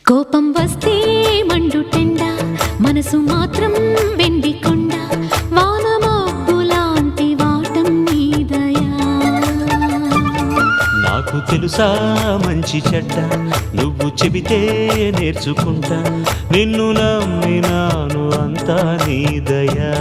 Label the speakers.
Speaker 1: కోపం వస్తే మండుటెండ, మనసు మాత్రం వెండి కొండ, వానమబ్బు లాంటి వాటం నీ దయా.
Speaker 2: నాకు తెలుసా మంచి చెడ్డ, నువ్వు చెబితే నేర్చుకుంటా, నిన్ను నమ్మినాను అంతా నీ దయా.